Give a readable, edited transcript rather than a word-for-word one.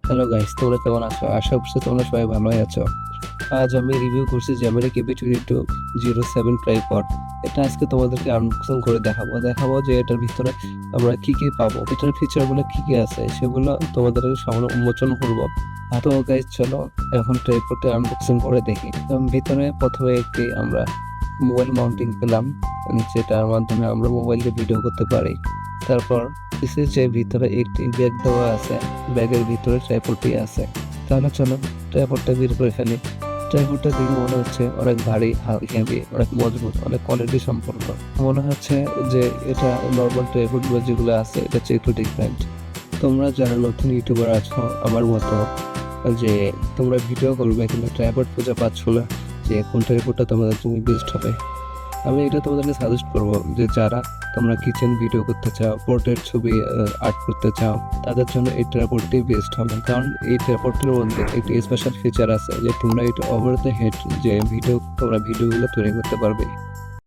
Hello guys, তোমরা কেমন আছো? আশা করছি তোমরা সবাই ভালোই আছো। আজ আমি রিভিউ করছি জ্যামেরা KB2207 ট্রাইপড। এটা আজকে তোমাদেরকে আনবক্সিং করে দেখাবো যে এটার ভিতরে আমরা কি কি পাবো, এটার ফিচারগুলো কি কি আছে সেগুলো তোমাদের সামনে উন্মোচন করবো। তো গাইস চলো এখন ট্রাইপডটা আনবক্সিং করে দেখি। ভিতরে প্রথমে একটি আমরা মোবাইল মাউন্টিং পেলাম, যেটার মাধ্যমে আমরা মোবাইলে ভিডিও করতে পারি। তারপর যে ভিতরে একটি ব্যাগ দেওয়া আছে, ব্যাগের ভিতরে ট্রাইপডটি আছে। তাহলে চলো ট্রাইপডটা বের করে ফেলি। ট্রাইপডটা দেখে মনে হচ্ছে অনেক ভারী, হেভি, অনেক মজবুত, অনেক কোয়ালিটি সম্পন্ন। মনে হচ্ছে যে এটা নর্মাল ট্রাইপড যেগুলো আছে এটা চেয়ে একটু ডিফারেন্ট। তোমরা যারা নতুন ইউটিউবার আছো আমার মতো, যে তোমরা ভিডিও করবে কিন্তু ট্রাইপড খুঁজে পাচ্ছ না যে কোন ট্রাইপডটা তোমাদের জন্য বেস্ট হবে, আমি এটা তোমাদেরকে সাজেস্ট করবো যে যারা তোমরা কিচেন ভিডিও করতে চাও, পোর্ট্রেট ছবি আর্ট করতে চাও, তাদের জন্য এই ট্রাইপডটি বেস্ট হবে। কারণ এই ট্রাইপডটির মধ্যে একটি স্পেশাল ফিচার আছে যে তোমরা এটা ওভার দ্য হেড যে তোমরা ভিডিওগুলো তৈরি করতে পারবে।